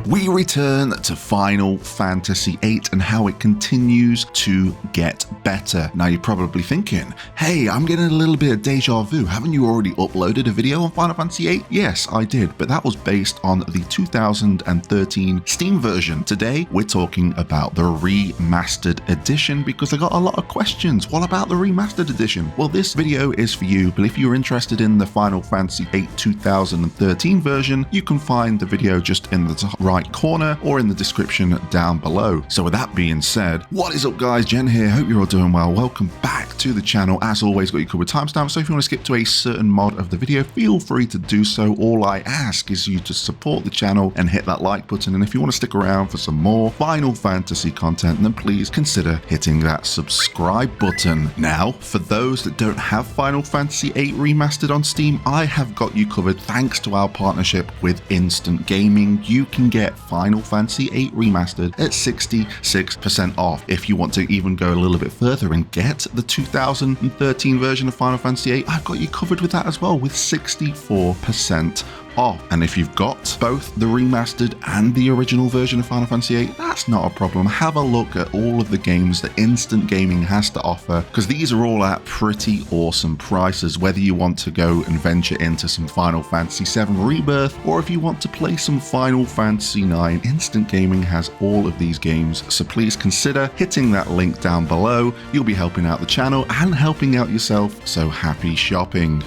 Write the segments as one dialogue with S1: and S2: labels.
S1: we return to Final Fantasy VIII and how it continues to get better. Now you're probably thinking, hey, I'm getting a little bit of deja vu. Haven't you already uploaded a video on Final Fantasy VIII? Yes, I did, but that was based on the 2013 Steam version. Today, we're talking about the Remastered edition because I got a lot of questions. What about the Remastered edition? Well, this video is for you, but if you're interested in the Final Fantasy VIII 2013 version, you can find the video just in the top right corner or in the description down below. So with that being said, what is up guys, Jen here, hope you're all doing well. Welcome back to the channel. As always, got you covered timestamps, so if you want to skip to a certain mod of the video, feel free to do so. All I ask is you to support the channel and hit that like button, and if you want to stick around for some more Final Fantasy content, then please consider hitting that subscribe button. Now, for those that don't have Final Fantasy VIII Remastered on Steam, I have got you covered thanks to our partnership with Instant Gaming. You can get Final Fantasy VIII Remastered at 66% off. If you want to even go a little bit further and get the 2013 version of Final Fantasy VIII, I've got you covered with that as well with 64% off. And if you've got both the remastered and the original version of Final Fantasy VIII, that's not a problem. Have a look at all of the games that Instant Gaming has to offer, because these are all at pretty awesome prices, whether you want to go and venture into some Final Fantasy VII Rebirth, or if you want to play some Final Fantasy IX, Instant Gaming has all of these games, so please consider hitting that link down below. You'll be helping out the channel and helping out yourself, so happy shopping.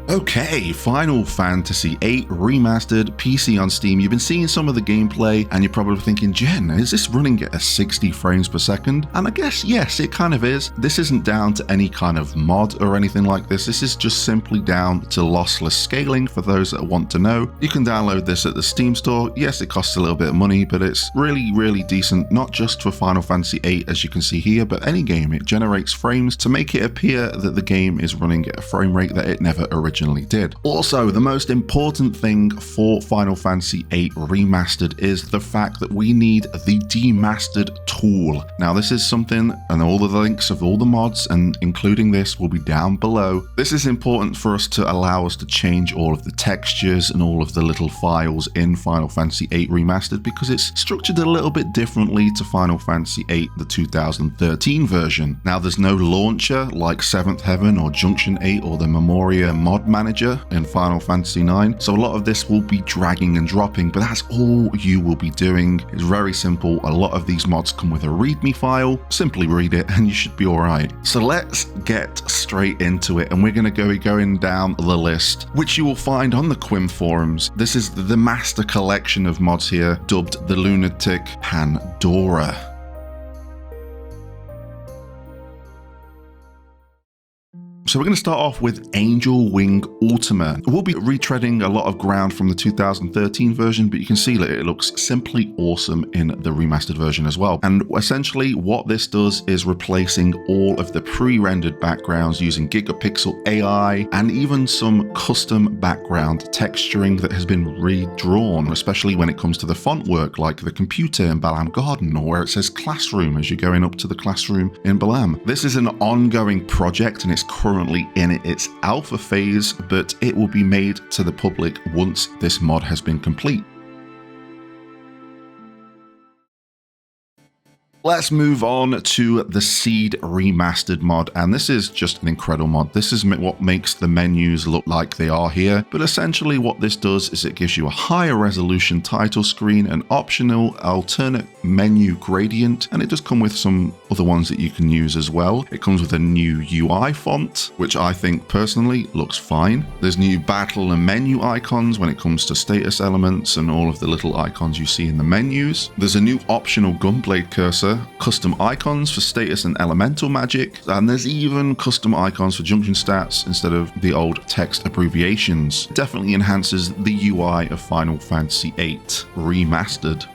S1: Okay, Final Fantasy VIII Remastered, PC on Steam. You've been seeing some of the gameplay and you're probably thinking, Jen, is this running at 60 frames per second? And I guess, yes, it kind of is. This isn't down to any kind of mod or anything like this. This is just simply down to lossless scaling for those that want to know. You can download this at the Steam store. Yes, it costs a little bit of money, but it's really, really decent, not just for Final Fantasy VIII, as you can see here, but any game. It generates frames to make it appear that the game is running at a frame rate that it never originally did. Also, the most important thing for Final Fantasy VIII Remastered is the fact that we need the Demastered Tool. Now, this is something, and all the links of all the mods, and including this, will be down below. This is important for us to allow us to change all of the textures and all of the little files in Final Fantasy VIII Remastered, because it's structured a little bit differently to Final Fantasy VIII, the 2013 version. Now, there's no launcher like 7th Heaven or Junction 8 or the Memoria mod manager in Final Fantasy IX, so a lot of this will be dragging and dropping, but that's all you will be doing. It's very simple. A lot of these mods come with a readme file. Simply read it and you should be all right. So let's get straight into it, and we're going to go going down the list, which you will find on the Quim forums. This is the master collection of mods here, dubbed the Lunatic Pandora. So we're going to start off with Angelwing Ultima. We'll be retreading a lot of ground from the 2013 version, but you can see that it looks simply awesome in the remastered version as well. And essentially what this does is replacing all of the pre-rendered backgrounds using gigapixel AI and even some custom background texturing that has been redrawn, especially when it comes to the font work, like the computer in Balam Garden, or where it says classroom as you're going up to the classroom in Balam. This is an ongoing project and it's currently in its alpha phase, but it will be made to the public once this mod has been complete. Let's move on to the Seed Remastered mod, and this is just an incredible mod. This is what makes the menus look like they are here, but essentially what this does is it gives you a higher resolution title screen, an optional alternate menu gradient, and it does come with some other ones that you can use as well. It comes with a new UI font, which I think personally looks fine. There's new battle and menu icons when it comes to status elements and all of the little icons you see in the menus. There's a new optional gunblade cursor, custom icons for status and elemental magic, and there's even custom icons for junction stats instead of the old text abbreviations. It definitely enhances the UI of Final Fantasy VIII Remastered.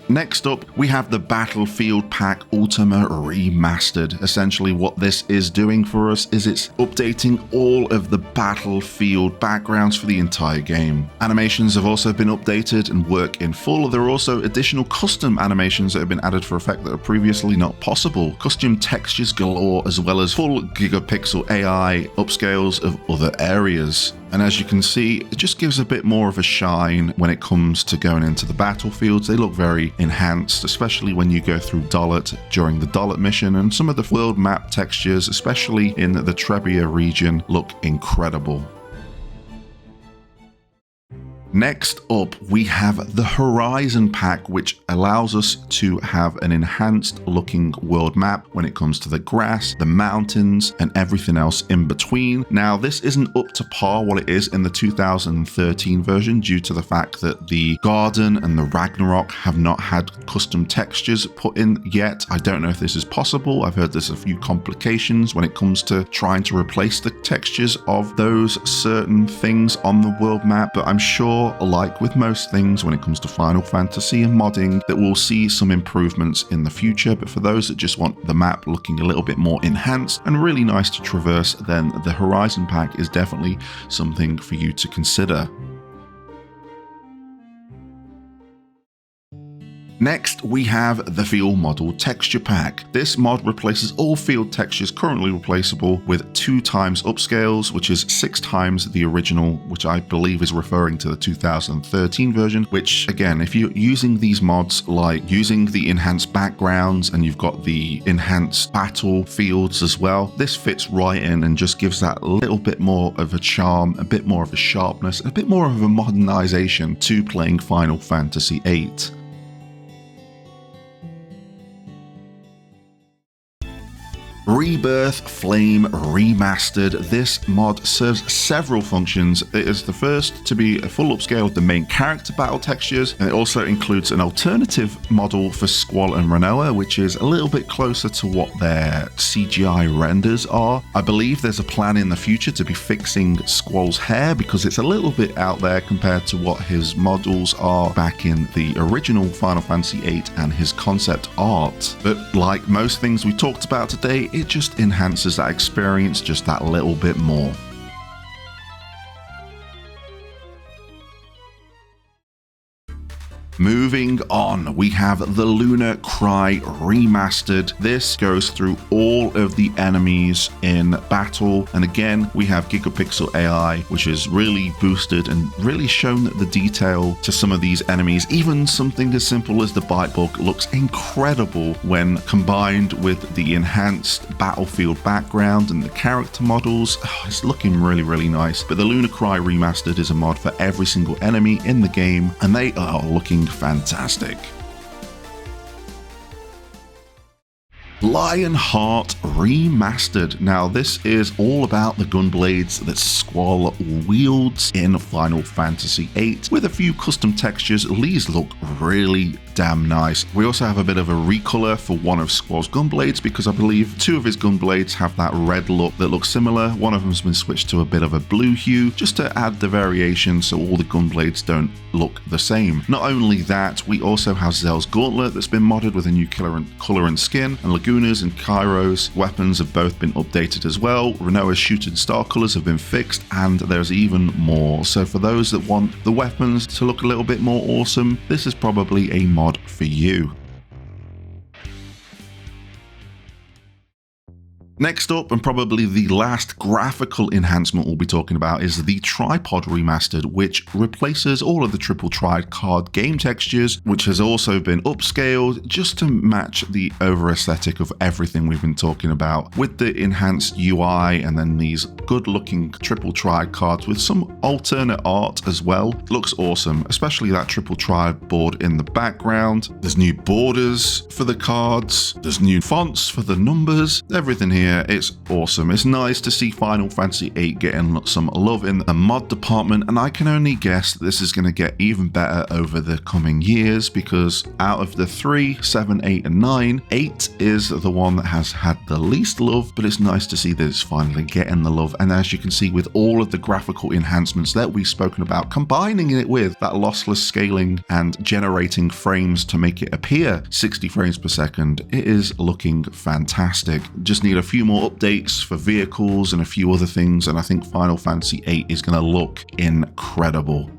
S1: Next up, we have the BattleFieldPack Ultima Remastered. Essentially what this is doing for us is it's updating all of the Battlefield backgrounds for the entire game. Animations have also been updated and work in full. There are also additional custom animations that have been added for effect that are previously not possible. Custom textures galore, as well as full gigapixel AI upscales of other areas. And as you can see, it just gives a bit more of a shine when it comes to going into the battlefields. They look very enhanced, especially when you go through Dollet during the Dollet mission, and some of the world map textures, especially in the Trebia region, look incredible. Next up, we have the HorizonPack, which allows us to have an enhanced looking world map when it comes to the grass, the mountains, and everything else in between. Now, this isn't up to par what it is in the 2013 version due to the fact that the Garden and the Ragnarok have not had custom textures put in yet. I don't know if this is possible. I've heard there's a few complications when it comes to trying to replace the textures of those certain things on the world map, but I'm sure, like with most things when it comes to Final Fantasy and modding, that we'll see some improvements in the future. But for those that just want the map looking a little bit more enhanced and really nice to traverse, then the HorizonPack is definitely something for you to consider. Next, we have the Field Model Texture Pack. This mod replaces all field textures currently replaceable with 2x upscales, which is 6x the original, which I believe is referring to the 2013 version, which again, if you're using these mods, like using the enhanced backgrounds and you've got the enhanced battlefields as well, this fits right in and just gives that little bit more of a charm, a bit more of a sharpness, a bit more of a modernization to playing Final Fantasy VIII. Rebirth Flame Remastered. This mod serves several functions. It is the first to be a full upscale of the main character battle textures, and it also includes an alternative model for Squall and Renoa, which is a little bit closer to what their CGI renders are. I believe there's a plan in the future to be fixing Squall's hair because it's a little bit out there compared to what his models are back in the original Final Fantasy VIII and his concept art. But like most things we talked about today, it just enhances that experience just that little bit more. Moving on, we have the Lunar Cry Remastered. This goes through all of the enemies in battle, and again we have Gigapixel AI, which is really boosted and really shown the detail to some of these enemies. Even something as simple as the bite bug looks incredible when combined with the enhanced battlefield background and the character models. It's looking really nice. But the Lunar Cry Remastered is a mod for every single enemy in the game, and they are looking fantastic. Lionheart Remastered. Now this is all about the gunblades that Squall wields in Final Fantasy VIII with a few custom textures. These look really damn nice. We also have a bit of a recolor for one of Squall's gunblades because I believe two of his gunblades have that red look that looks similar. One of them has been switched to a bit of a blue hue just to add the variation so all the gunblades don't look the same. Not only that, we also have Zell's Gauntlet that's been modded with a new color and skin, and Laguna's and Kairo's weapons have both been updated as well. Renoa's shooting star colors have been fixed, and there's even more. So for those that want the weapons to look a little bit more awesome, this is probably a mod for you. Next up, and probably the last graphical enhancement we'll be talking about, is the Tripod Remastered, which replaces all of the triple tricard game textures, which has also been upscaled just to match the over aesthetic of everything we've been talking about, with the enhanced UI and then these good looking triple tricards with some alternate art as well. Looks awesome, especially that triple tri board in the background. There's new borders for the cards, there's new fonts for the numbers, everything here. It's awesome. It's nice to see Final Fantasy VIII getting some love in the mod department, and I can only guess that this is going to get even better over the coming years, because out of the 3, 7, 8 and 9, 8 is the one that has had the least love, but it's nice to see that it's finally getting the love. And as you can see, with all of the graphical enhancements that we've spoken about, combining it with that lossless scaling and generating frames to make it appear 60 frames per second, it is looking fantastic. Just need a few more updates for vehicles and a few other things, and I think Final Fantasy VIII is going to look incredible.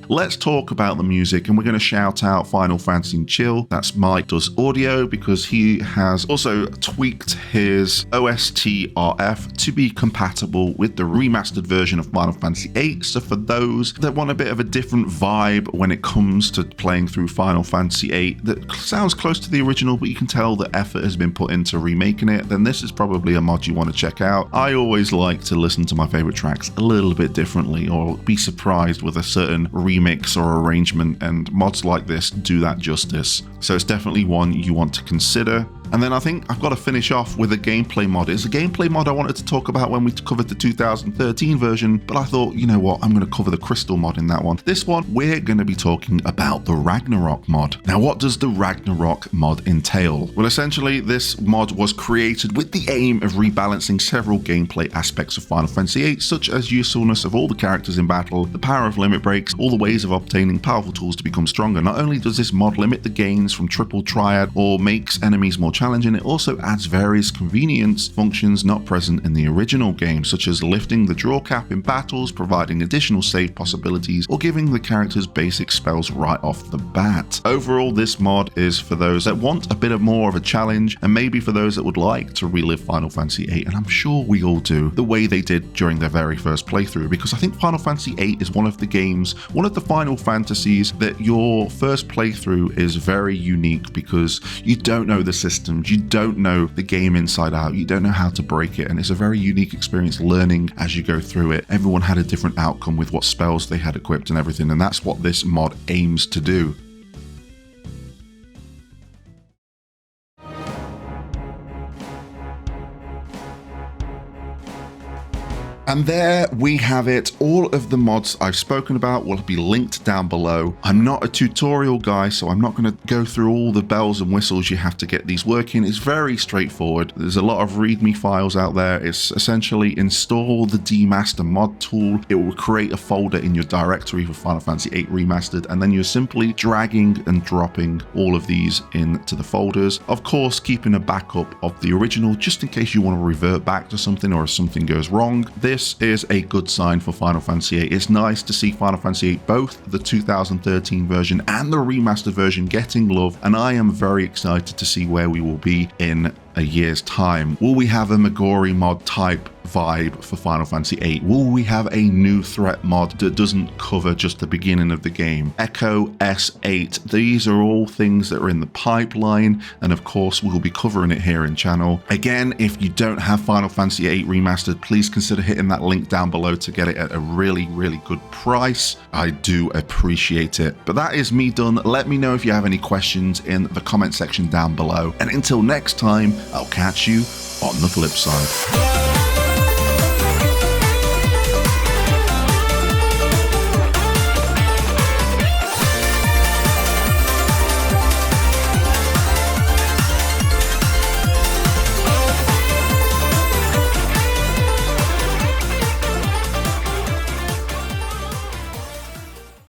S1: let's talk about the music, and we're going to shout out Final Fantasy Chill. That's Mike does audio, because he has also tweaked his OST RF to be compatible with the remastered version of Final Fantasy VIII. So for those that want a bit of a different vibe when it comes to playing through Final Fantasy VIII that sounds close to the original, but you can tell that effort has been put into remaking it, then this is probably a mod you want to check out. I always like to listen to my favorite tracks a little bit differently, or be surprised with a certain remix or arrangement, and mods like this do that justice. So it's definitely one you want to consider. And then I think I've got to finish off with a gameplay mod. It's a gameplay mod I wanted to talk about when we covered the 2013 version, but I thought, you know what, I'm going to cover the Crystal mod in that one. This one, we're going to be talking about the Ragnarok mod. Now, what does the Ragnarok mod entail? Well, essentially, this mod was created with the aim of rebalancing several gameplay aspects of Final Fantasy VIII, such as usefulness of all the characters in battle, the power of limit breaks, all the ways of obtaining powerful tools to become stronger. Not only does this mod limit the gains from triple triad or makes enemies more challenging, it also adds various convenience functions not present in the original game, such as lifting the draw cap in battles, providing additional save possibilities, or giving the characters basic spells right off the bat. Overall, this mod is for those that want a bit of more of a challenge, and maybe for those that would like to relive Final Fantasy VIII, and I'm sure we all do, the way they did during their very first playthrough, because I think Final Fantasy VIII is one of the games, one of the Final Fantasies that your first playthrough is very unique, because you don't know the systems, you don't know the game inside out, you don't know how to break it, and it's a very unique experience learning as you go through it. Everyone had a different outcome with what spells they had equipped and everything, and that's what this mod aims to do. And there we have it. All of the mods I've spoken about will be linked down below. I'm not a tutorial guy, so I'm not going to go through all the bells and whistles you have to get these working. It's very straightforward. There's a lot of README files out there. It's essentially install the Demaster mod tool. It will create a folder in your directory for Final Fantasy VIII Remastered, and then you're simply dragging and dropping all of these into the folders. Of course, keeping a backup of the original just in case you want to revert back to something or if something goes wrong. This is a good sign for Final Fantasy VIII. It's nice to see Final Fantasy VIII, both the 2013 version and the remastered version, getting love, and I am very excited to see where we will be in a year's time. Will we have a Megori mod type vibe for Final Fantasy VIII? Will we have a new threat mod that doesn't cover just the beginning of the game? Echo S8. These are all things that are in the pipeline, and of course we'll be covering it here in channel. Again, if you don't have Final Fantasy VIII Remastered, please consider hitting that link down below to get it at a really, really good price. I do appreciate it. But that is me done. Let me know if you have any questions in the comment section down below. And until next time, I'll catch you on the flip side.